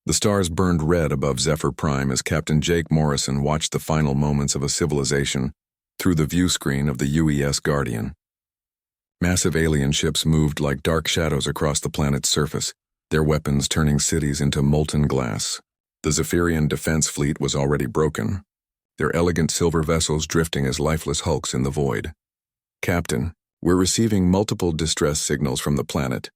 The stars burned red above Zephyr Prime as Captain Jake Morrison watched the final moments of a civilization through the view screen of the UES Guardian. Massive alien ships moved like dark shadows across the planet's surface, their weapons turning cities into molten glass. The Zephyrian defense fleet was already broken, their elegant silver vessels drifting as lifeless hulks in the void. "Captain, we're receiving multiple distress signals from the planet,"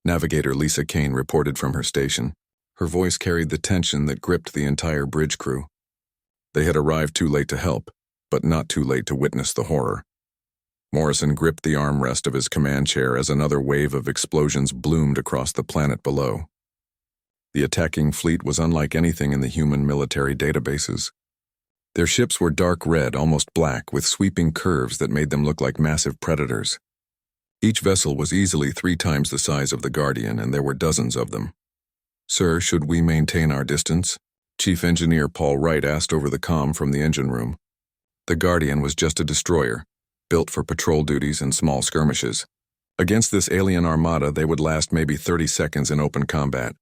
Navigator Lisa Kane reported from her station. Her voice carried the tension that gripped the entire bridge crew. They had arrived too late to help, but not too late to witness the horror. Morrison gripped the armrest of his command chair as another wave of explosions bloomed across the planet below. The attacking fleet was unlike anything in the human military databases. Their ships were dark red, almost black, with sweeping curves that made them look like massive predators. Each vessel was easily 3 times the size of the Guardian, and there were dozens of them. "Sir, should we maintain our distance?" Chief Engineer Paul Wright asked over the comm from the engine room. The Guardian was just a destroyer, built for patrol duties and small skirmishes. Against this alien armada, they would last maybe 30 seconds in open combat.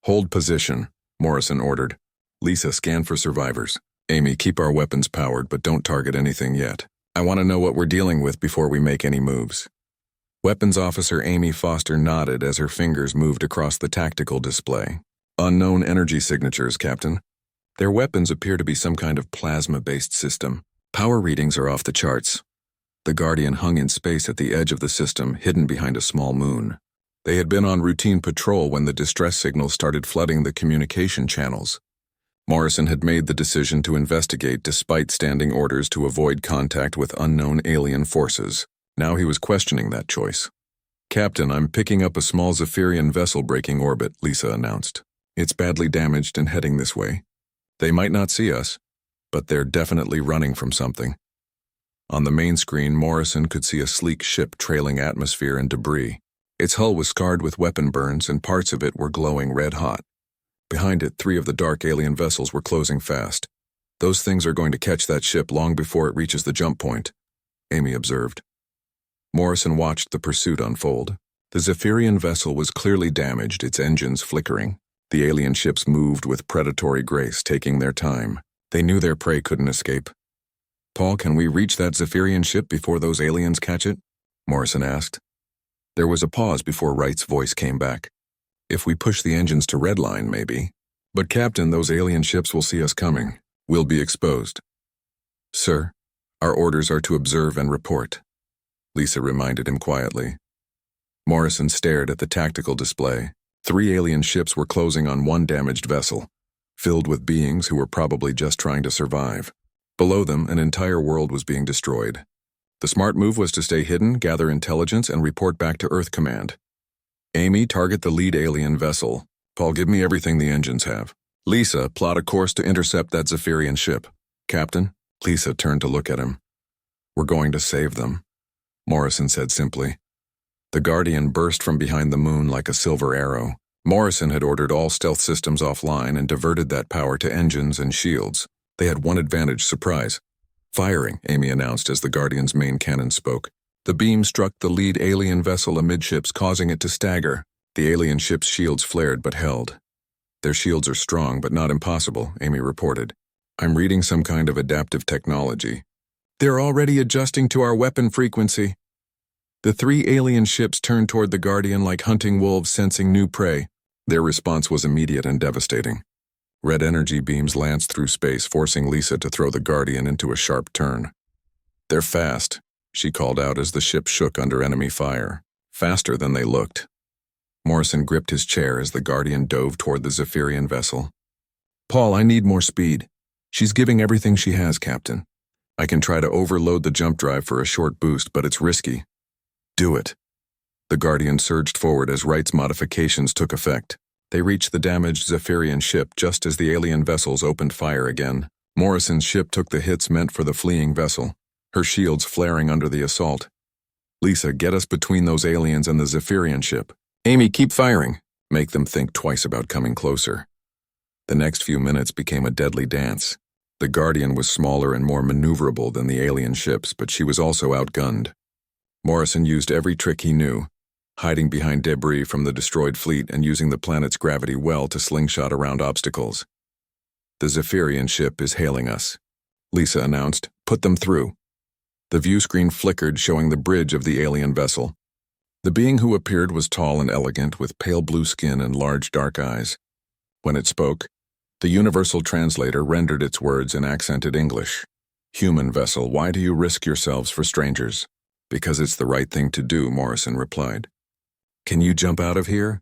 "Hold position," Morrison ordered. "Lisa, scan for survivors. Amy, keep our weapons powered, but don't target anything yet. I want to know what we're dealing with before we make any moves." Weapons Officer Amy Foster nodded as her fingers moved across the tactical display. "Unknown energy signatures, Captain. Their weapons appear to be some kind of plasma-based system. Power readings are off the charts." The Guardian hung in space at the edge of the system, hidden behind a small moon. They had been on routine patrol when the distress signals started flooding the communication channels. Morrison had made the decision to investigate despite standing orders to avoid contact with unknown alien forces. Now he was questioning that choice. "Captain, I'm picking up a small Zephyrian vessel breaking orbit," Lisa announced. "It's badly damaged and heading this way. They might not see us, but they're definitely running from something." On the main screen, Morrison could see a sleek ship trailing atmosphere and debris. Its hull was scarred with weapon burns, and parts of it were glowing red-hot. Behind it, 3 of the dark alien vessels were closing fast. "Those things are going to catch that ship long before it reaches the jump point," Amy observed. Morrison watched the pursuit unfold. The Zephyrian vessel was clearly damaged, its engines flickering. The alien ships moved with predatory grace, taking their time. They knew their prey couldn't escape. "Paul, can we reach that Zephyrian ship before those aliens catch it?" Morrison asked. There was a pause before Wright's voice came back. "If we push the engines to redline, maybe. But Captain, those alien ships will see us coming. We'll be exposed." "Sir, our orders are to observe and report," Lisa reminded him quietly. Morrison stared at the tactical display. 3 alien ships were closing on 1 damaged vessel, filled with beings who were probably just trying to survive. Below them, an entire world was being destroyed. The smart move was to stay hidden, gather intelligence, and report back to Earth Command. "Amy, target the lead alien vessel. Paul, give me everything the engines have. Lisa, plot a course to intercept that Zephyrian ship." "Captain?" Lisa turned to look at him. "We're going to save them," Morrison said simply. The Guardian burst from behind the moon like a silver arrow. Morrison had ordered all stealth systems offline and diverted that power to engines and shields. They had one advantage: surprise. "Firing," Amy announced as the Guardian's main cannon spoke. The beam struck the lead alien vessel amidships, causing it to stagger. The alien ship's shields flared but held. "Their shields are strong, but not impossible," Amy reported. "I'm reading some kind of adaptive technology. They're already adjusting to our weapon frequency." The 3 alien ships turned toward the Guardian like hunting wolves sensing new prey. Their response was immediate and devastating. Red energy beams lanced through space, forcing Lisa to throw the Guardian into a sharp turn. "They're fast," she called out as the ship shook under enemy fire. "Faster than they looked." Morrison gripped his chair as the Guardian dove toward the Zephyrian vessel. "Paul, I need more speed. She's giving everything she has, Captain. I can try to overload the jump drive for a short boost, but it's risky." "Do it." The Guardian surged forward as Wright's modifications took effect. They reached the damaged Zephyrian ship just as the alien vessels opened fire again. Morrison's ship took the hits meant for the fleeing vessel, her shields flaring under the assault. "Lisa, get us between those aliens and the Zephyrian ship. Amy, keep firing. Make them think twice about coming closer." The next few minutes became a deadly dance. The Guardian was smaller and more maneuverable than the alien ships, but she was also outgunned. Morrison used every trick he knew. hiding behind debris from the destroyed fleet and using the planet's gravity well to slingshot around obstacles. "The Zephyrian ship is hailing us," Lisa announced. "Put them through." The view screen flickered, showing the bridge of the alien vessel. The being who appeared was tall and elegant, with pale blue skin and large dark eyes. When it spoke, the universal translator rendered its words in accented English. "Human vessel, why do you risk yourselves for strangers?" "Because it's the right thing to do," Morrison replied. "Can you jump out of here?"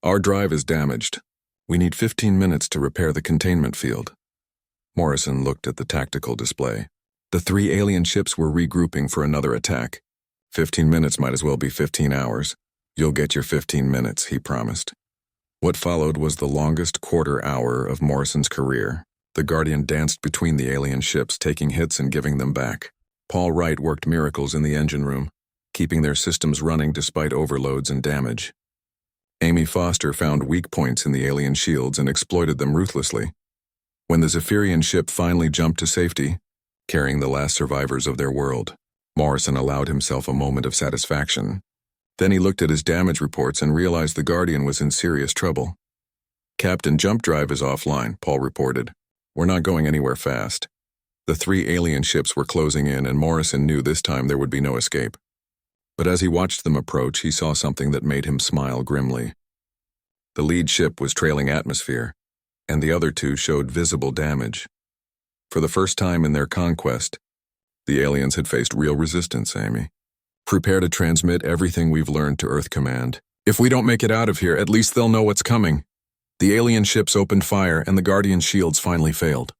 "Our drive is damaged. We need 15 minutes to repair the containment field." Morrison looked at the tactical display. The 3 alien ships were regrouping for another attack. 15 minutes might as well be 15 hours. "You'll get your 15 minutes, he promised. What followed was the longest quarter hour of Morrison's career. The Guardian danced between the alien ships, taking hits and giving them back. Paul Wright worked miracles in the engine room, keeping their systems running despite overloads and damage. Amy Foster found weak points in the alien shields and exploited them ruthlessly. When the Zephyrian ship finally jumped to safety, carrying the last survivors of their world, Morrison allowed himself a moment of satisfaction. Then he looked at his damage reports and realized the Guardian was in serious trouble. "Captain, jump drive is offline," Paul reported. "We're not going anywhere fast." The 3 alien ships were closing in, and Morrison knew this time there would be no escape. But as he watched them approach, he saw something that made him smile grimly. The lead ship was trailing atmosphere, and the other 2 showed visible damage. For the first time in their conquest, the aliens had faced real resistance, Amy. "Prepare to transmit everything we've learned to Earth Command. If we don't make it out of here, at least they'll know what's coming." The alien ships opened fire, and the Guardian's shields finally failed.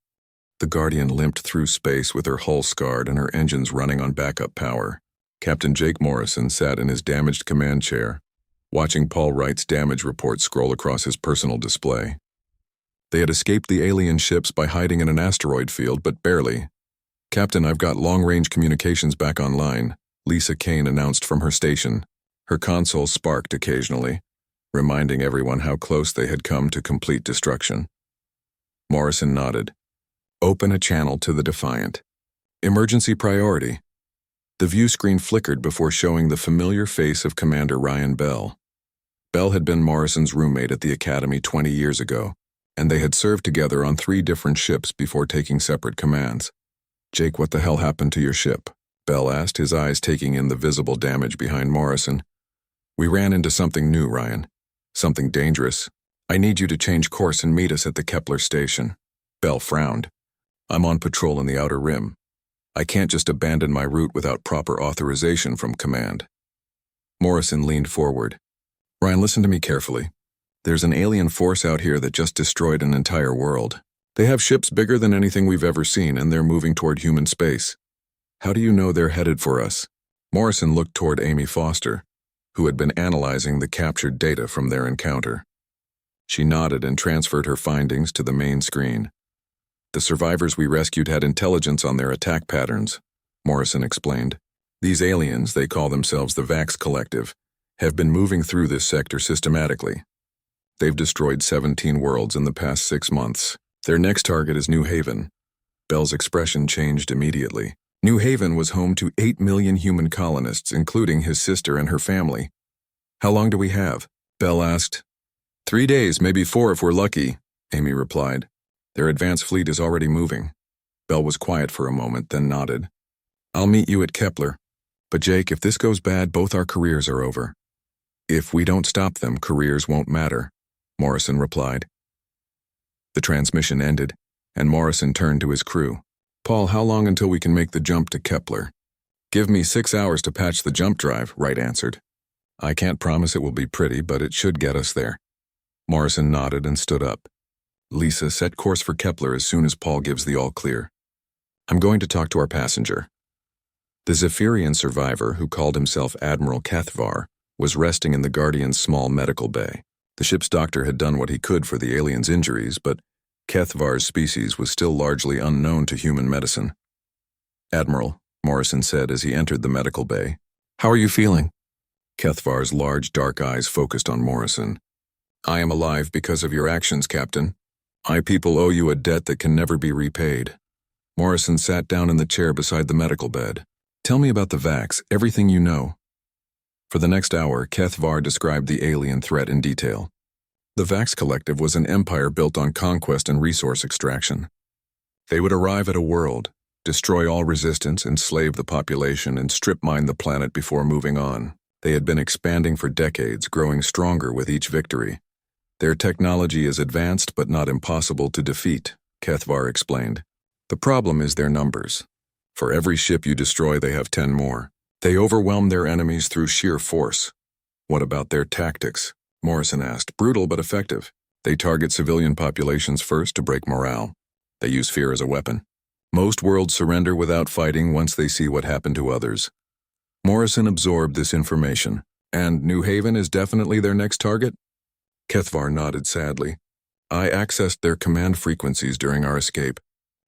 The Guardian limped through space with her hull scarred and her engines running on backup power. Captain Jake Morrison sat in his damaged command chair, watching Paul Wright's damage report scroll across his personal display. They had escaped the alien ships by hiding in an asteroid field, but barely. "Captain, I've got long-range communications back online," Lisa Kane announced from her station. Her console sparked occasionally, reminding everyone how close they had come to complete destruction. Morrison nodded. "Open a channel to the Defiant. Emergency priority." The view screen flickered before showing the familiar face of Commander Ryan Bell. Bell had been Morrison's roommate at the Academy 20 years ago, and they had served together on 3 different ships before taking separate commands. "Jake, what the hell happened to your ship?" Bell asked, his eyes taking in the visible damage behind Morrison. "We ran into something new, Ryan. Something dangerous. I need you to change course and meet us at the Kepler station." Bell frowned. "I'm on patrol in the Outer Rim. I can't just abandon my route without proper authorization from command." Morrison leaned forward. "Ryan, listen to me carefully. There's an alien force out here that just destroyed an entire world. They have ships bigger than anything we've ever seen, and they're moving toward human space. How do you know they're headed for us?" Morrison looked toward Amy Foster, who had been analyzing the captured data from their encounter. She nodded and transferred her findings to the main screen. "The survivors we rescued had intelligence on their attack patterns," Morrison explained. "These aliens, they call themselves the Vax Collective, have been moving through this sector systematically. They've destroyed 17 worlds in the past 6 months. Their next target is New Haven." Bell's expression changed immediately. New Haven was home to 8 million human colonists, including his sister and her family. "How long do we have?" Bell asked. 3 days, maybe 4 if we're lucky," Amy replied. "Their advanced fleet is already moving." Bell was quiet for a moment, then nodded. "I'll meet you at Kepler. But Jake, if this goes bad, both our careers are over." "If we don't stop them, careers won't matter," Morrison replied. The transmission ended, and Morrison turned to his crew. "Paul, how long until we can make the jump to Kepler?" "Give me 6 hours to patch the jump drive," Wright answered. "I can't promise it will be pretty, but it should get us there." Morrison nodded and stood up. "Lisa, set course for Kepler as soon as Paul gives the all-clear. I'm going to talk to our passenger." The Zephyrian survivor, who called himself Admiral Kethvar, was resting in the Guardian's small medical bay. The ship's doctor had done what he could for the alien's injuries, but Kethvar's species was still largely unknown to human medicine. "Admiral," Morrison said as he entered the medical bay, "how are you feeling?" Kethvar's large dark eyes focused on Morrison. "I am alive because of your actions, Captain. My people owe you a debt that can never be repaid." Morrison sat down in the chair beside the medical bed. "Tell me about the Vax, everything you know." For the next hour, Kethvar described the alien threat in detail. The Vax Collective was an empire built on conquest and resource extraction. They would arrive at a world, destroy all resistance, enslave the population, and strip mine the planet before moving on. They had been expanding for decades, growing stronger with each victory. Their technology is advanced but not impossible to defeat, Kethvar explained. The problem is their numbers. For every ship you destroy, they have 10 more. They overwhelm their enemies through sheer force. What about their tactics? Morrison asked. Brutal but effective. They target civilian populations first to break morale. They use fear as a weapon. Most worlds surrender without fighting once they see what happened to others. Morrison absorbed this information. And New Haven is definitely their next target? Kethvar nodded sadly. I accessed their command frequencies during our escape.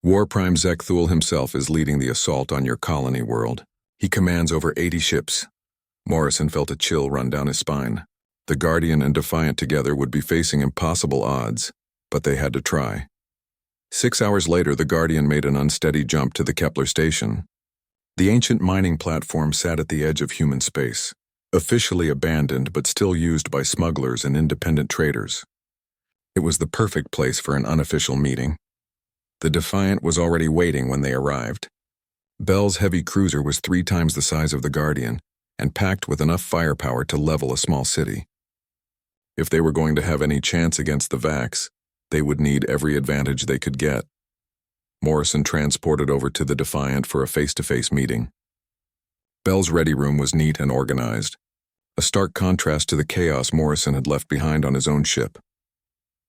War Prime Zekthul himself is leading the assault on your colony world. He commands over 80 ships. Morrison felt a chill run down his spine. The Guardian and Defiant together would be facing impossible odds, but they had to try. 6 hours later, the Guardian made an unsteady jump to the Kepler station. The ancient mining platform sat at the edge of human space, officially abandoned but still used by smugglers and independent traders. It was the perfect place for an unofficial meeting. The Defiant was already waiting when they arrived. Bell's heavy cruiser was 3 times the size of the Guardian and packed with enough firepower to level a small city. If they were going to have any chance against the Vax, they would need every advantage they could get. Morrison transported over to the Defiant for a face-to-face meeting. Bell's ready room was neat and organized, a stark contrast to the chaos Morrison had left behind on his own ship.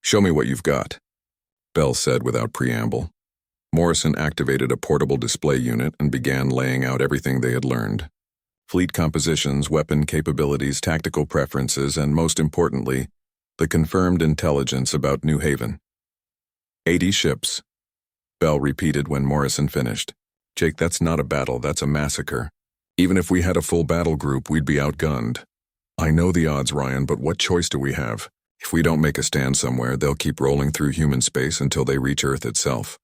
Show me what you've got, Bell said without preamble. Morrison activated a portable display unit and began laying out everything they had learned. Fleet compositions, weapon capabilities, tactical preferences, and most importantly, the confirmed intelligence about New Haven. 80 ships, Bell repeated when Morrison finished. Jake, that's not a battle, that's a massacre. Even if we had a full battle group, we'd be outgunned. I know the odds, Ryan, but what choice do we have? If we don't make a stand somewhere, they'll keep rolling through human space until they reach Earth itself.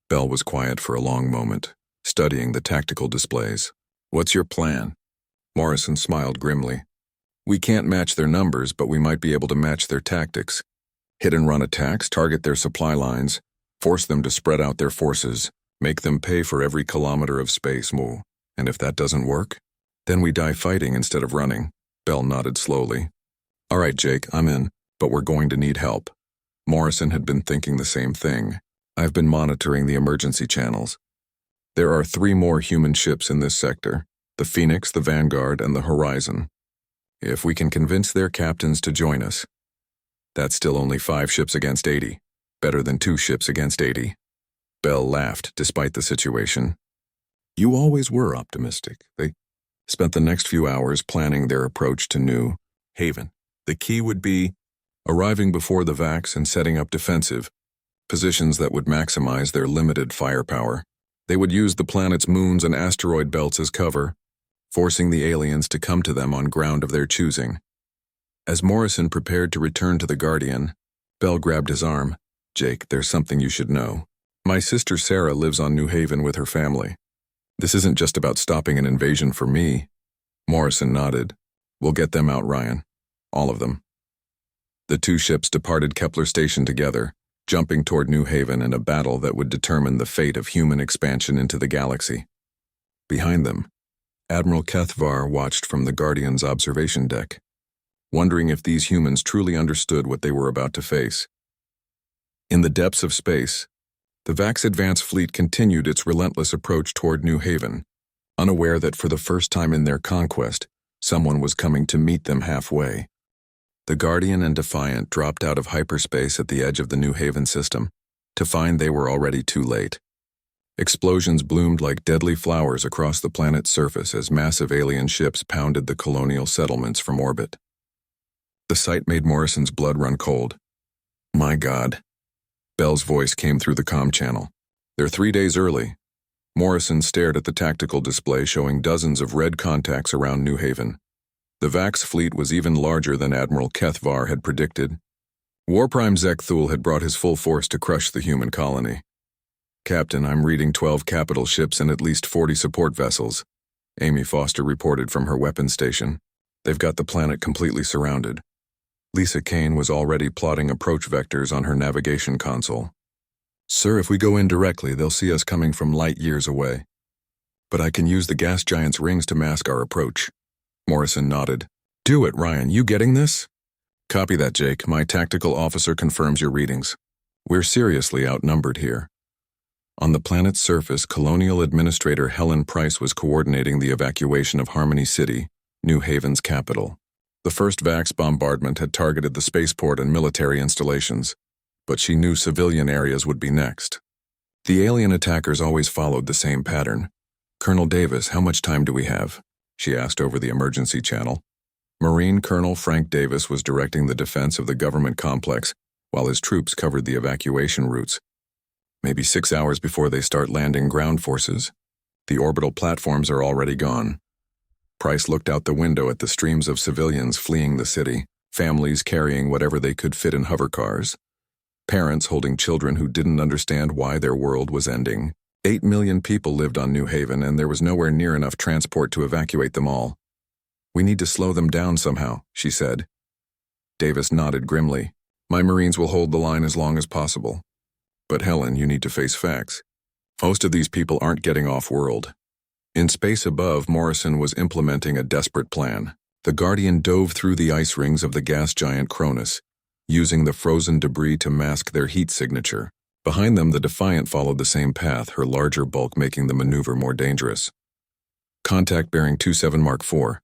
Bell was quiet for a long moment, studying the tactical displays. What's your plan? Morrison smiled grimly. We can't match their numbers, but we might be able to match their tactics. Hit-and-run attacks, target their supply lines, force them to spread out their forces, make them pay for every kilometer of space move. And if that doesn't work, then we die fighting instead of running. Bell nodded slowly. All right, Jake, I'm in, but we're going to need help. Morrison had been thinking the same thing. I've been monitoring the emergency channels. There are 3 more human ships in this sector, the Phoenix, the Vanguard, and the Horizon. If we can convince their captains to join us, that's still only 5 ships against 80, better than 2 ships against 80. Bell laughed despite the situation. You always were optimistic. They spent the next few hours planning their approach to New Haven. The key would be arriving before the Vax and setting up defensive positions that would maximize their limited firepower. They would use the planet's moons and asteroid belts as cover, forcing the aliens to come to them on ground of their choosing. As Morrison prepared to return to the Guardian, Bell grabbed his arm. Jake, there's something you should know. My sister Sarah lives on New Haven with her family. This isn't just about stopping an invasion for me. Morrison nodded. We'll get them out, Ryan. All of them. The 2 ships departed Kepler Station together, jumping toward New Haven in a battle that would determine the fate of human expansion into the galaxy. Behind them, Admiral Kethvar watched from the Guardian's observation deck, wondering if these humans truly understood what they were about to face. In the depths of space, the Vax Advance Fleet continued its relentless approach toward New Haven, unaware that for the first time in their conquest, someone was coming to meet them halfway. The Guardian and Defiant dropped out of hyperspace at the edge of the New Haven system, to find they were already too late. Explosions bloomed like deadly flowers across the planet's surface as massive alien ships pounded the colonial settlements from orbit. The sight made Morrison's blood run cold. My God. Bell's voice came through the comm channel. They're 3 days early. Morrison stared at the tactical display showing dozens of red contacts around New Haven. The Vax fleet was even larger than Admiral Kethvar had predicted. War Prime Zekthul had brought his full force to crush the human colony. Captain, I'm reading 12 capital ships and at least 40 support vessels, Amy Foster reported from her weapons station. They've got the planet completely surrounded. Lisa Kane was already plotting approach vectors on her navigation console. Sir, if we go in directly, they'll see us coming from light years away. But I can use the gas giant's rings to mask our approach. Morrison nodded. Do it, Ryan. You getting this? Copy that, Jake. My tactical officer confirms your readings. We're seriously outnumbered here. On the planet's surface, Colonial Administrator Helen Price was coordinating the evacuation of Harmony City, New Haven's capital. The first VAX bombardment had targeted the spaceport and military installations, but she knew civilian areas would be next. The alien attackers always followed the same pattern. Colonel Davis, how much time do we have? She asked over the emergency channel. Marine Colonel Frank Davis was directing the defense of the government complex, while his troops covered the evacuation routes. Maybe 6 hours before they start landing ground forces. The orbital platforms are already gone. Price looked out the window at the streams of civilians fleeing the city, families carrying whatever they could fit in hover cars, parents holding children who didn't understand why their world was ending. 8 million people lived on New Haven, and there was nowhere near enough transport to evacuate them all. We need to slow them down somehow, she said. Davis nodded grimly. My Marines will hold the line as long as possible. But Helen, you need to face facts. Most of these people aren't getting off-world. In space above, Morrison was implementing a desperate plan. The Guardian dove through the ice rings of the gas giant Cronus, using the frozen debris to mask their heat signature. Behind them, the Defiant followed the same path, her larger bulk making the maneuver more dangerous. Contact bearing 27 Mark IV,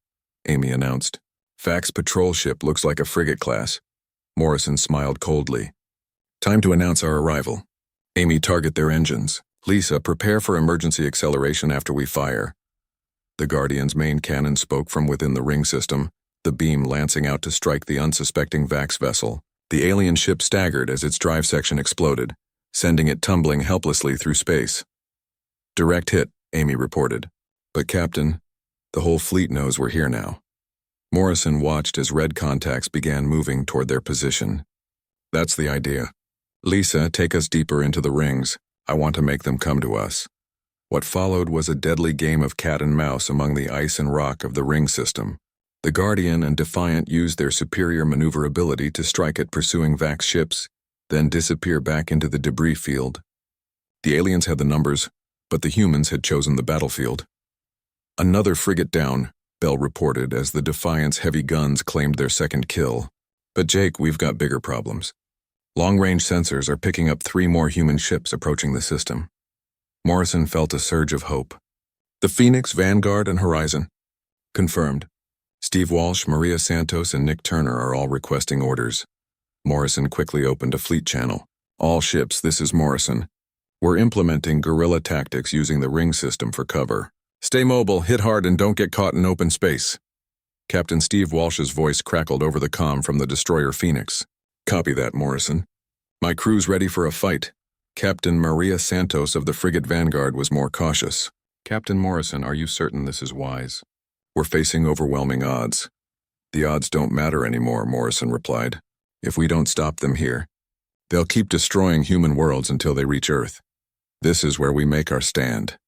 Amy announced. Fax patrol ship looks like a frigate class. Morrison smiled coldly. Time to announce our arrival. Amy, target their engines. Lisa, prepare for emergency acceleration after we fire. The Guardian's main cannon spoke from within the ring system, the beam lancing out to strike the unsuspecting VAX vessel. The alien ship staggered as its drive section exploded, sending it tumbling helplessly through space. Direct hit, Amy reported. But Captain, the whole fleet knows we're here now. Morrison watched as red contacts began moving toward their position. That's the idea. Lisa, take us deeper into the rings. I want to make them come to us. What followed was a deadly game of cat and mouse among the ice and rock of the ring system. The Guardian and Defiant used their superior maneuverability to strike at pursuing VAX ships, then disappear back into the debris field. The aliens had the numbers, but the humans had chosen the battlefield. Another frigate down, Bell reported as the Defiant's heavy guns claimed their second kill. But Jake, we've got bigger problems. Long-range sensors are picking up 3 more human ships approaching the system. Morrison felt a surge of hope. The Phoenix, Vanguard, and Horizon. Confirmed. Steve Walsh, Maria Santos, and Nick Turner are all requesting orders. Morrison quickly opened a fleet channel. All ships, this is Morrison. We're implementing guerrilla tactics using the ring system for cover. Stay mobile, hit hard, and don't get caught in open space. Captain Steve Walsh's voice crackled over the comm from the destroyer Phoenix. Copy that, Morrison. My crew's ready for a fight. Captain Maria Santos of the frigate Vanguard was more cautious. Captain Morrison, are you certain this is wise? We're facing overwhelming odds. The odds don't matter anymore, Morrison replied. If we don't stop them here, they'll keep destroying human worlds until they reach Earth. This is where we make our stand.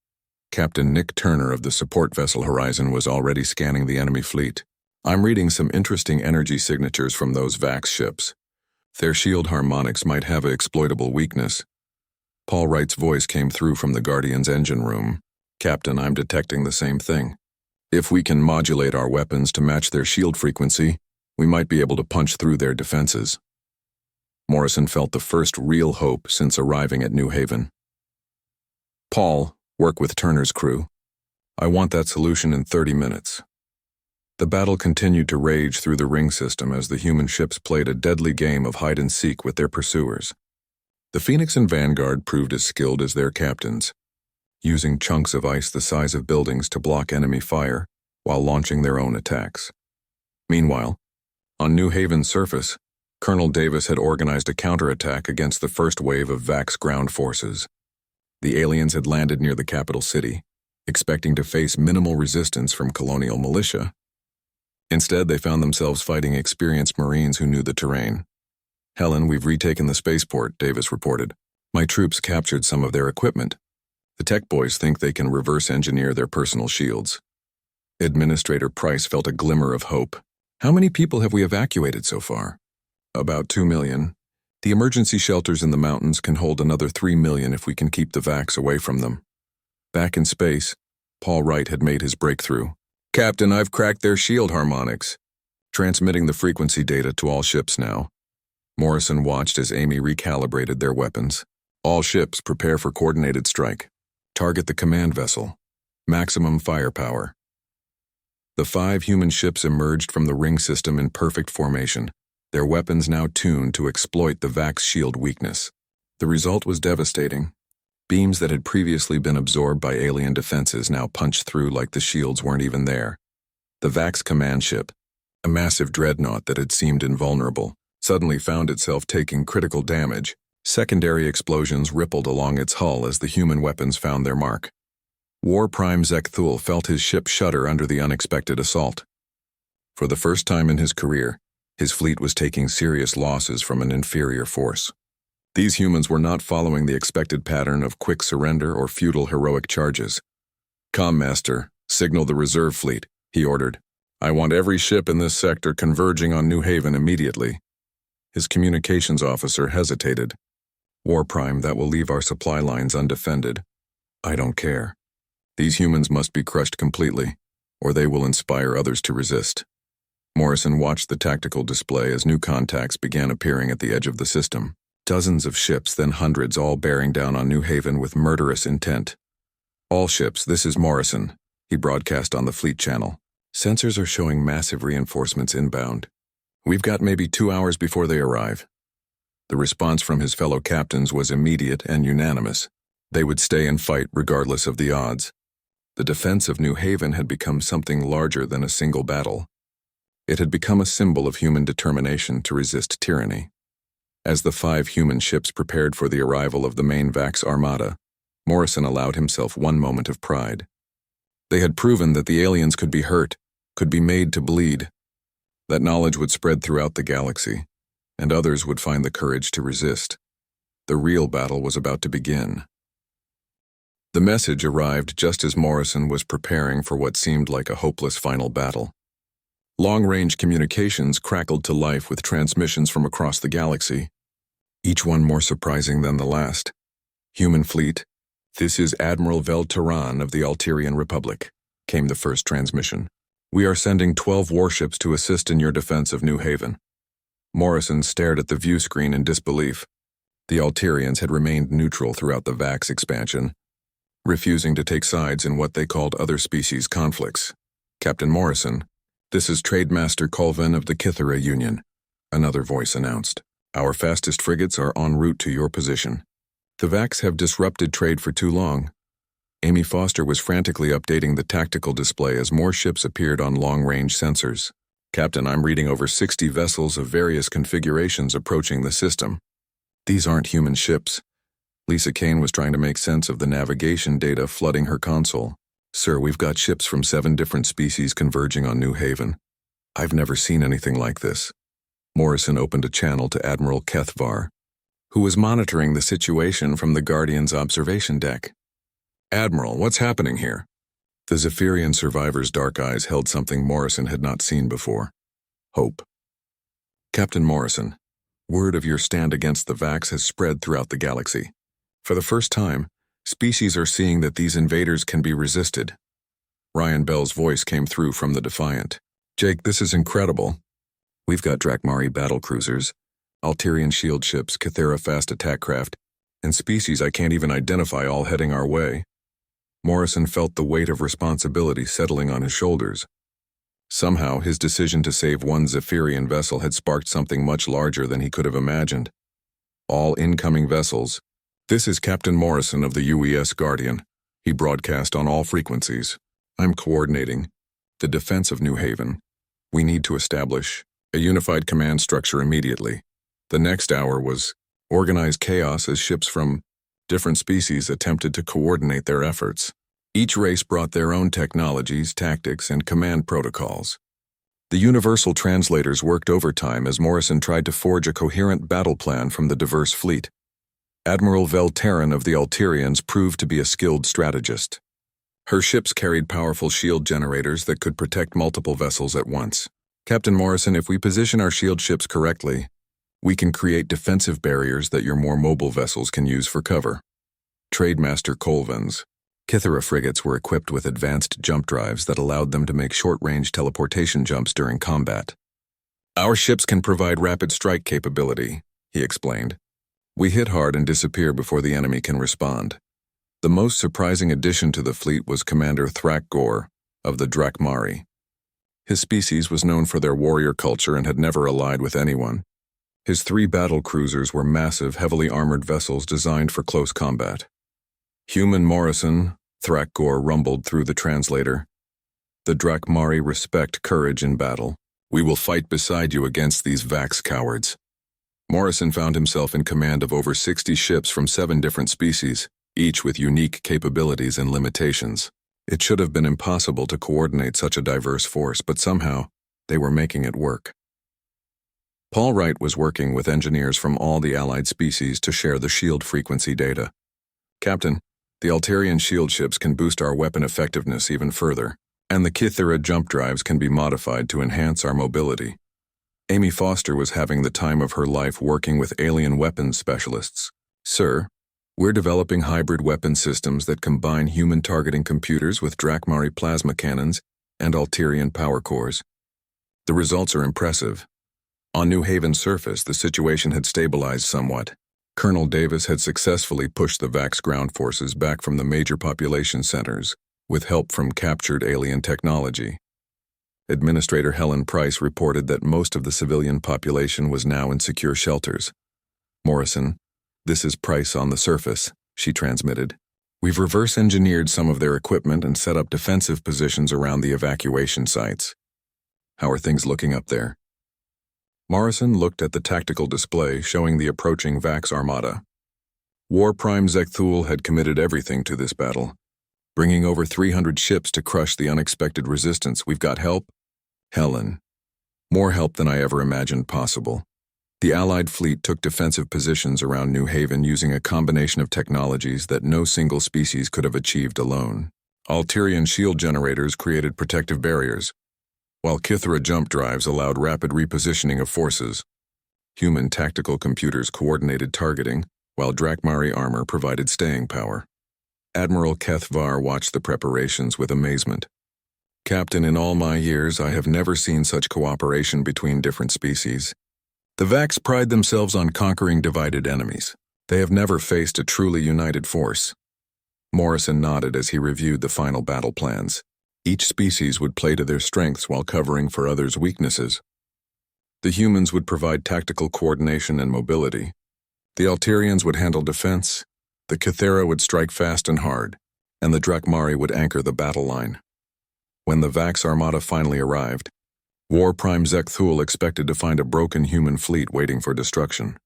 Captain Nick Turner of the support vessel Horizon was already scanning the enemy fleet. I'm reading some interesting energy signatures from those VAX ships. Their shield harmonics might have an exploitable weakness. Paul Wright's voice came through from the Guardian's engine room. Captain, I'm detecting the same thing. If we can modulate our weapons to match their shield frequency, we might be able to punch through their defenses. Morrison felt the first real hope since arriving at New Haven. Paul, work with Turner's crew. I want that solution in 30 minutes. The battle continued to rage through the ring system as the human ships played a deadly game of hide-and-seek with their pursuers. The Phoenix and Vanguard proved as skilled as their captains, using chunks of ice the size of buildings to block enemy fire while launching their own attacks. Meanwhile, on New Haven's surface, Colonel Davis had organized a counterattack against the first wave of VAX ground forces. The aliens had landed near the capital city, expecting to face minimal resistance from colonial militia. Instead, they found themselves fighting experienced Marines who knew the terrain. Helen, we've retaken the spaceport, Davis reported. My troops captured some of their equipment. The tech boys think they can reverse engineer their personal shields. Administrator Price felt a glimmer of hope. How many people have we evacuated so far? About 2 million. The emergency shelters in the mountains can hold another 3 million if we can keep the vax away from them. Back in space, Paul Wright had made his breakthrough. Captain, I've cracked their shield harmonics. Transmitting the frequency data to all ships now. Morrison watched as Amy recalibrated their weapons. All ships prepare for coordinated strike. Target the command vessel. Maximum firepower. The 5 human ships emerged from the ring system in perfect formation, their weapons now tuned to exploit the vax shield weakness. The result was devastating. Beams that had previously been absorbed by alien defenses now punched through like the shields weren't even there. The vax command ship, a massive dreadnought that had seemed invulnerable, suddenly found itself taking critical damage. Secondary explosions rippled along its hull as the human weapons found their mark. War Prime Zekthul felt his ship shudder under the unexpected assault. For the first time in his career, his fleet was taking serious losses from an inferior force. These humans were not following the expected pattern of quick surrender or futile heroic charges. "Commaster, signal the reserve fleet," he ordered. "I want every ship in this sector converging on New Haven immediately." His communications officer hesitated. "War Prime, that will leave our supply lines undefended." "I don't care. These humans must be crushed completely, or they will inspire others to resist." Morrison watched the tactical display as new contacts began appearing at the edge of the system. Dozens of ships, then hundreds, all bearing down on New Haven with murderous intent. "All ships, this is Morrison," he broadcast on the fleet channel. "Sensors are showing massive reinforcements inbound. We've got maybe 2 hours before they arrive." The response from his fellow captains was immediate and unanimous. They would stay and fight regardless of the odds. The defense of New Haven had become something larger than a single battle. It had become a symbol of human determination to resist tyranny. As the 5 human ships prepared for the arrival of the main Vax Armada, Morrison allowed himself one moment of pride. They had proven that the aliens could be hurt, could be made to bleed. That knowledge would spread throughout the galaxy, and others would find the courage to resist. The real battle was about to begin. The message arrived just as Morrison was preparing for what seemed like a hopeless final battle. Long-range communications crackled to life with transmissions from across the galaxy, each one more surprising than the last. "Human fleet, this is Admiral Vel Terran of the Alterian Republic," came the first transmission. "We are sending 12 warships to assist in your defense of New Haven." Morrison stared at the view screen in disbelief. The Alterians had remained neutral throughout the Vax expansion, refusing to take sides in what they called other species conflicts. "Captain Morrison, this is Trademaster Colvin of the Kithera Union," another voice announced. "Our fastest frigates are en route to your position. The Vax have disrupted trade for too long." Amy Foster was frantically updating the tactical display as more ships appeared on long-range sensors. "Captain, I'm reading over 60 vessels of various configurations approaching the system. These aren't human ships." Lisa Kane was trying to make sense of the navigation data flooding her console. "Sir, we've got ships from 7 different species converging on New Haven. I've never seen anything like this." Morrison opened a channel to Admiral Kethvar, who was monitoring the situation from the Guardian's observation deck. "Admiral, what's happening here?" The Zephyrian survivor's dark eyes held something Morrison had not seen before. Hope. "Captain Morrison, word of your stand against the Vax has spread throughout the galaxy. For the first time, species are seeing that these invaders can be resisted." Ryan Bell's voice came through from the Defiant. "Jake, this is incredible. We've got Drakmari battlecruisers, Alterian shield ships, Kithera fast attack craft, and species I can't even identify all heading our way." Morrison felt the weight of responsibility settling on his shoulders. Somehow, his decision to save one Zephyrian vessel had sparked something much larger than he could have imagined. "All incoming vessels. This is Captain Morrison of the UES Guardian," he broadcast on all frequencies. "I'm coordinating the defense of New Haven. We need to establish a unified command structure immediately." The next hour was organized chaos as ships from different species attempted to coordinate their efforts. Each race brought their own technologies, tactics, and command protocols. The universal translators worked overtime as Morrison tried to forge a coherent battle plan from the diverse fleet. Admiral Vel Terran of the Alterians proved to be a skilled strategist. Her ships carried powerful shield generators that could protect multiple vessels at once. Captain Morrison, if we position our shield ships correctly, we can create defensive barriers that your more mobile vessels can use for cover. Trademaster Colvin's Kythera frigates were equipped with advanced jump drives that allowed them to make short-range teleportation jumps during combat. Our ships can provide rapid strike capability, he explained. We hit hard and disappear before the enemy can respond. The most surprising addition to the fleet was Commander Thrak Gore of the Drakmari. His species was known for their warrior culture and had never allied with anyone. His 3 battle cruisers were massive, heavily armored vessels designed for close combat. Human Morrison, Thrak Gore rumbled through the translator. The Drakmari respect courage in battle. We will fight beside you against these Vax cowards. Morrison found himself in command of over 60 ships from 7 different species, each with unique capabilities and limitations. It should have been impossible to coordinate such a diverse force, but somehow, they were making it work. Paul Wright was working with engineers from all the allied species to share the shield frequency data. Captain, the Altarian shield ships can boost our weapon effectiveness even further, and the Kythera jump drives can be modified to enhance our mobility. Amy Foster was having the time of her life working with alien weapons specialists. Sir, we're developing hybrid weapon systems that combine human targeting computers with Drakmari plasma cannons and Altarian power cores. The results are impressive. On New Haven's surface, the situation had stabilized somewhat. Colonel Davis had successfully pushed the Vax ground forces back from the major population centers, with help from captured alien technology. Administrator Helen Price reported that most of the civilian population was now in secure shelters. Morrison, this is Price on the surface, she transmitted. We've reverse-engineered some of their equipment and set up defensive positions around the evacuation sites. How are things looking up there? Morrison looked at the tactical display showing the approaching Vax armada. War Prime Zekthul had committed everything to this battle, bringing over 300 ships to crush the unexpected resistance. We've got help? Helen. More help than I ever imagined possible. The Allied fleet took defensive positions around New Haven using a combination of technologies that no single species could have achieved alone. Altarian shield generators created protective barriers, while Kythera jump drives allowed rapid repositioning of forces. Human tactical computers coordinated targeting, while Drakmari armor provided staying power. Admiral Keth Var watched the preparations with amazement. Captain, in all my years, I have never seen such cooperation between different species. The Vax pride themselves on conquering divided enemies. They have never faced a truly united force. Morrison nodded as he reviewed the final battle plans. Each species would play to their strengths while covering for others' weaknesses. The humans would provide tactical coordination and mobility. The Altarians would handle defense, the Kythera would strike fast and hard, and the Drakmari would anchor the battle line. When the Vax armada finally arrived, War Prime Zekthul expected to find a broken human fleet waiting for destruction.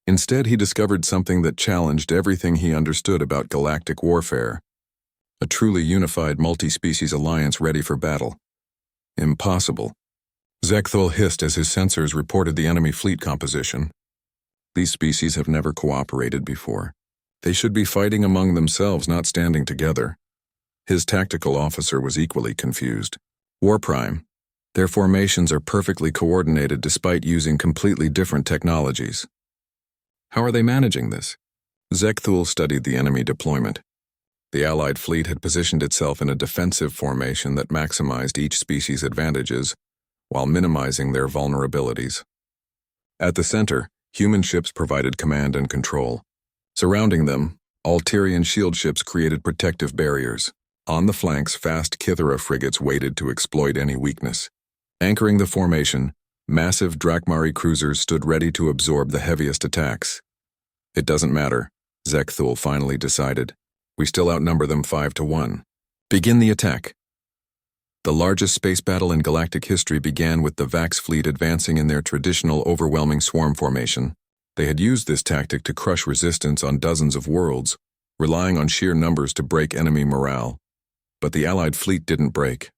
Instead, he discovered something that challenged everything he understood about galactic warfare. A truly unified multi-species alliance ready for battle. Impossible. Zekthul hissed as his sensors reported the enemy fleet composition. These species have never cooperated before. They should be fighting among themselves, not standing together. His tactical officer was equally confused. War Prime. Their formations are perfectly coordinated despite using completely different technologies. How are they managing this? Zekthul studied the enemy deployment. The Allied fleet had positioned itself in a defensive formation that maximized each species' advantages while minimizing their vulnerabilities. At the center, human ships provided command and control. Surrounding them, Altarian shield ships created protective barriers. On the flanks, fast Kythera frigates waited to exploit any weakness. Anchoring the formation, massive Drakmari cruisers stood ready to absorb the heaviest attacks. It doesn't matter, Zekthul finally decided. We still outnumber them 5-1. Begin the attack. The largest space battle in galactic history began with the Vax fleet advancing in their traditional overwhelming swarm formation. They had used this tactic to crush resistance on dozens of worlds, relying on sheer numbers to break enemy morale. But the Allied fleet didn't break.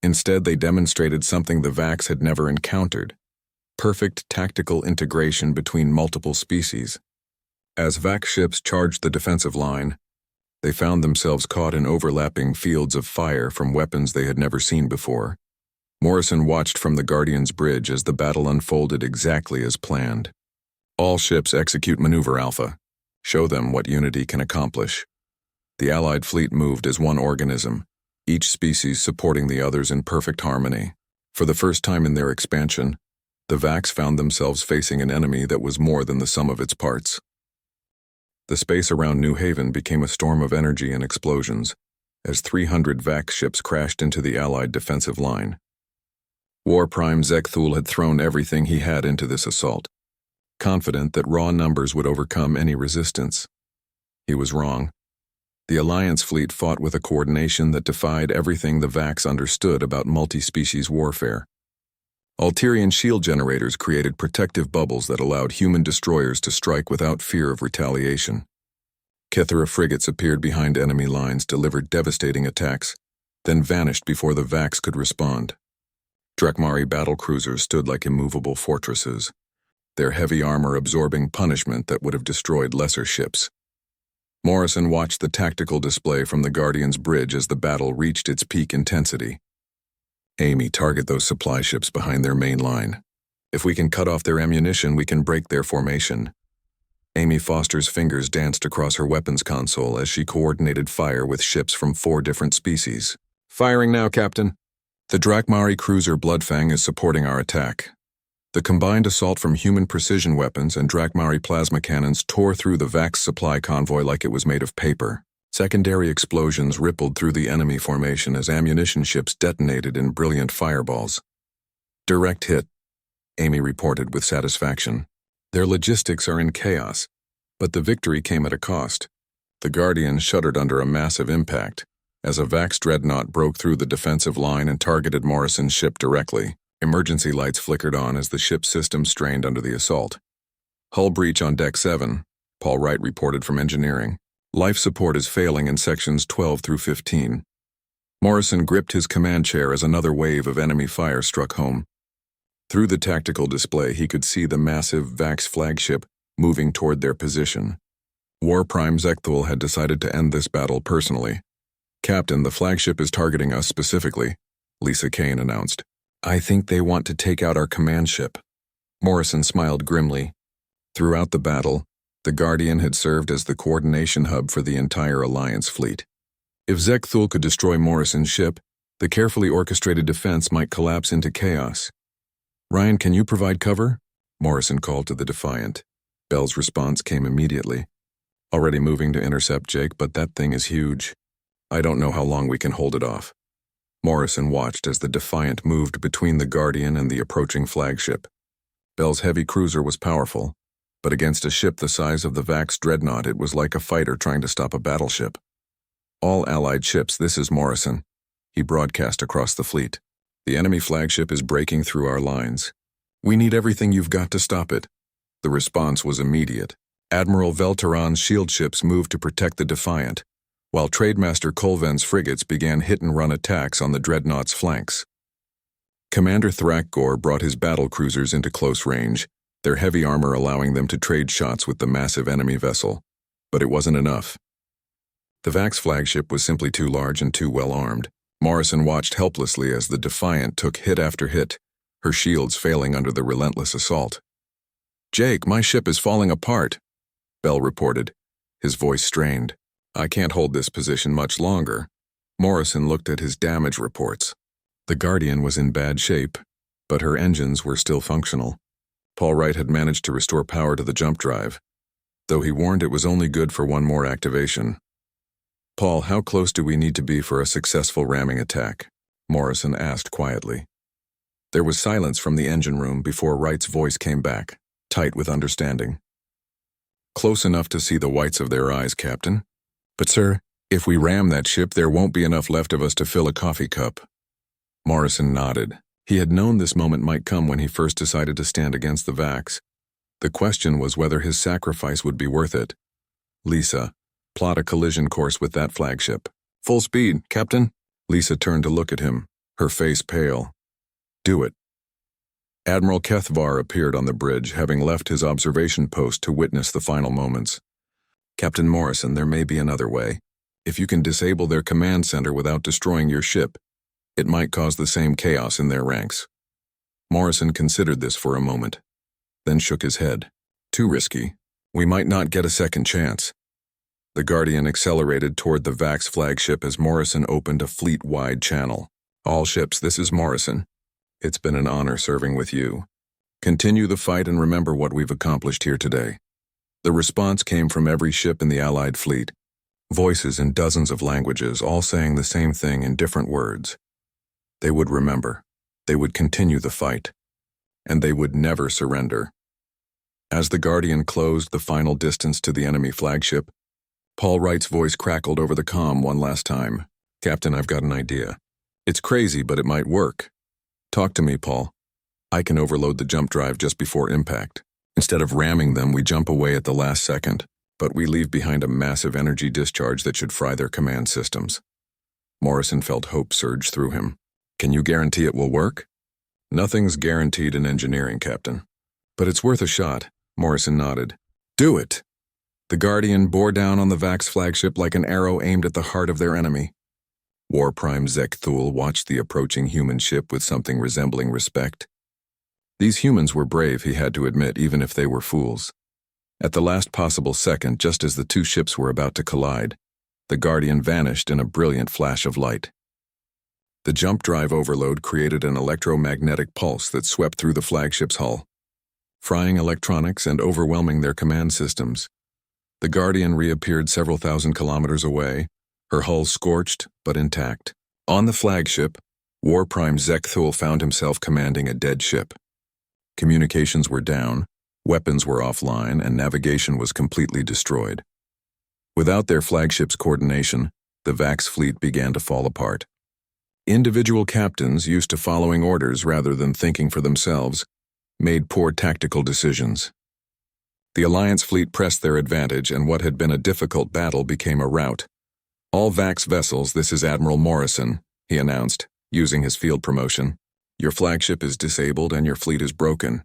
Instead, they demonstrated something the Vax had never encountered: perfect tactical integration between multiple species. As Vax ships charged the defensive line, They found themselves caught in overlapping fields of fire from weapons they had never seen before. Morrison watched from the Guardian's bridge as the battle unfolded exactly as planned. All ships execute Maneuver Alpha. Show them what unity can accomplish. The Allied fleet moved as one organism, each species supporting the others in perfect harmony. For the first time in their expansion, the Vax found themselves facing an enemy that was more than the sum of its parts. The space around New Haven became a storm of energy and explosions, as 300 Vax ships crashed into the Allied defensive line. War Prime Zekthul had thrown everything he had into this assault, confident that raw numbers would overcome any resistance. He was wrong. The Alliance fleet fought with a coordination that defied everything the Vax understood about multi-species warfare. Alterian shield generators created protective bubbles that allowed human destroyers to strike without fear of retaliation. Kithera frigates appeared behind enemy lines, delivered devastating attacks, then vanished before the Vax could respond. Drakmari battlecruisers stood like immovable fortresses, their heavy armor absorbing punishment that would have destroyed lesser ships. Morrison watched the tactical display from the Guardian's bridge as the battle reached its peak intensity. Amy, target those supply ships behind their main line. If we can cut off their ammunition, we can break their formation. Amy Foster's fingers danced across her weapons console as she coordinated fire with ships from 4 different species. Firing now, Captain. The Drakmari cruiser Bloodfang is supporting our attack. The combined assault from human precision weapons and Drakmari plasma cannons tore through the Vax supply convoy like it was made of paper. Secondary explosions rippled through the enemy formation as ammunition ships detonated in brilliant fireballs. Direct hit, Amy reported with satisfaction. Their logistics are in chaos, but the victory came at a cost. The Guardian shuddered under a massive impact as a Vax dreadnought broke through the defensive line and targeted Morrison's ship directly. Emergency lights flickered on as the ship's system strained under the assault. Hull breach on Deck 7, Paul Wright reported from engineering. Life support is failing in sections 12 through 15. Morrison gripped his command chair as another wave of enemy fire struck home. Through the tactical display, he could see the massive Vax flagship moving toward their position. War Prime Zekthul had decided to end this battle personally. Captain, the flagship is targeting us specifically, Lisa Kane announced. I think they want to take out our command ship. Morrison smiled grimly. Throughout the battle, the Guardian had served as the coordination hub for the entire Alliance fleet. If Zekthul could destroy Morrison's ship, the carefully orchestrated defense might collapse into chaos. Ryan, can you provide cover? Morrison called to the Defiant. Bell's response came immediately. Already moving to intercept, Jake, but that thing is huge. I don't know how long we can hold it off. Morrison watched as the Defiant moved between the Guardian and the approaching flagship. Bell's heavy cruiser was powerful, but against a ship the size of the Vax dreadnought it was like a fighter trying to stop a battleship. All Allied ships, this is Morrison. He broadcast across the fleet. The enemy flagship is breaking through our lines. We need everything you've got to stop it. The response was immediate. Admiral Velteron's shield ships moved to protect the Defiant, while Trademaster Colven's frigates began hit-and-run attacks on the dreadnought's flanks. Commander Thrakgor brought his battlecruisers into close range, their heavy armor allowing them to trade shots with the massive enemy vessel. But it wasn't enough. The Vax flagship was simply too large and too well armed. Morrison watched helplessly as the Defiant took hit after hit, her shields failing under the relentless assault. Jake, my ship is falling apart, Bell reported, his voice strained. I can't hold this position much longer. Morrison looked at his damage reports. The Guardian was in bad shape, but her engines were still functional. Paul Wright had managed to restore power to the jump drive, though he warned it was only good for one more activation. Paul, how close do we need to be for a successful ramming attack? Morrison asked quietly. There was silence from the engine room before Wright's voice came back, tight with understanding. Close enough to see the whites of their eyes, Captain. But sir, if we ram that ship, there won't be enough left of us to fill a coffee cup. Morrison nodded. He had known this moment might come when he first decided to stand against the Vax. The question was whether his sacrifice would be worth it. Lisa, plot a collision course with that flagship. Full speed, Captain. Lisa turned to look at him, her face pale. Do it. Admiral Kethvar appeared on the bridge, having left his observation post to witness the final moments. Captain Morrison, there may be another way. If you can disable their command center without destroying your ship, it might cause the same chaos in their ranks. Morrison considered this for a moment, then shook his head. Too risky. We might not get a second chance. The Guardian accelerated toward the Vax flagship as Morrison opened a fleet-wide channel. All ships, this is Morrison. It's been an honor serving with you. Continue the fight and remember what we've accomplished here today. The response came from every ship in the Allied fleet. Voices in dozens of languages, all saying the same thing in different words. They would remember. They would continue the fight. And they would never surrender. As the Guardian closed the final distance to the enemy flagship, Paul Wright's voice crackled over the comm one last time. Captain, I've got an idea. It's crazy, but it might work. Talk to me, Paul. I can overload the jump drive just before impact. Instead of ramming them, we jump away at the last second, but we leave behind a massive energy discharge that should fry their command systems. Morrison felt hope surge through him. Can you guarantee it will work? Nothing's guaranteed in engineering, Captain. But it's worth a shot. Morrison nodded. Do it! The Guardian bore down on the Vax flagship like an arrow aimed at the heart of their enemy. War Prime Zek Thul watched the approaching human ship with something resembling respect. These humans were brave, he had to admit, even if they were fools. At the last possible second, just as the two ships were about to collide, the Guardian vanished in a brilliant flash of light. The jump drive overload created an electromagnetic pulse that swept through the flagship's hull, frying electronics and overwhelming their command systems. The Guardian reappeared several thousand kilometers away, her hull scorched but intact. On the flagship, War Prime Zek Thul found himself commanding a dead ship. Communications were down, weapons were offline, and navigation was completely destroyed. Without their flagship's coordination, the Vax fleet began to fall apart. Individual captains, used to following orders rather than thinking for themselves, made poor tactical decisions. The Alliance fleet pressed their advantage, and what had been a difficult battle became a rout. All Vax vessels, this is Admiral Morrison, he announced, using his field promotion. Your flagship is disabled and your fleet is broken.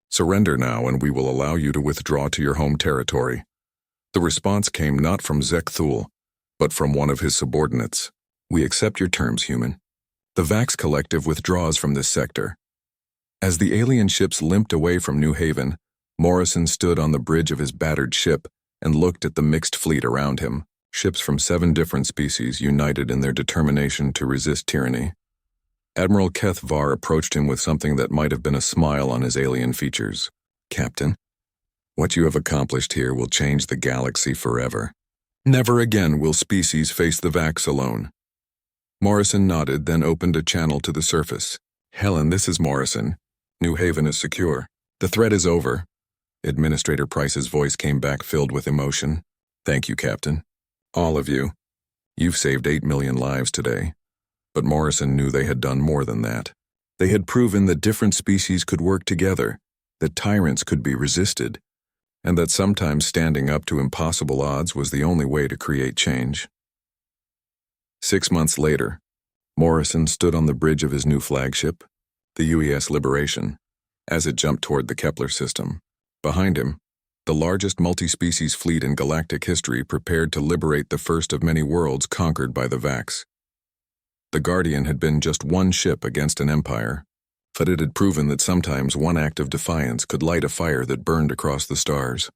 Surrender now and we will allow you to withdraw to your home territory. The response came not from Zek Thul, but from one of his subordinates. We accept your terms, human. The Vax Collective withdraws from this sector. As the alien ships limped away from New Haven, Morrison stood on the bridge of his battered ship and looked at the mixed fleet around him, ships from 7 different species united in their determination to resist tyranny. Admiral Keth Var approached him with something that might have been a smile on his alien features. Captain, what you have accomplished here will change the galaxy forever. Never again will species face the Vax alone. Morrison nodded, then opened a channel to the surface. Helen, this is Morrison. New Haven is secure. The threat is over. Administrator Price's voice came back filled with emotion. Thank you, Captain. All of you. You've saved 8 million lives today. But Morrison knew they had done more than that. They had proven that different species could work together, that tyrants could be resisted, and that sometimes standing up to impossible odds was the only way to create change. 6 months later, Morrison stood on the bridge of his new flagship, the UES Liberation, as it jumped toward the Kepler system. Behind him, the largest multi-species fleet in galactic history prepared to liberate the first of many worlds conquered by the Vax. The Guardian had been just one ship against an empire, but it had proven that sometimes one act of defiance could light a fire that burned across the stars.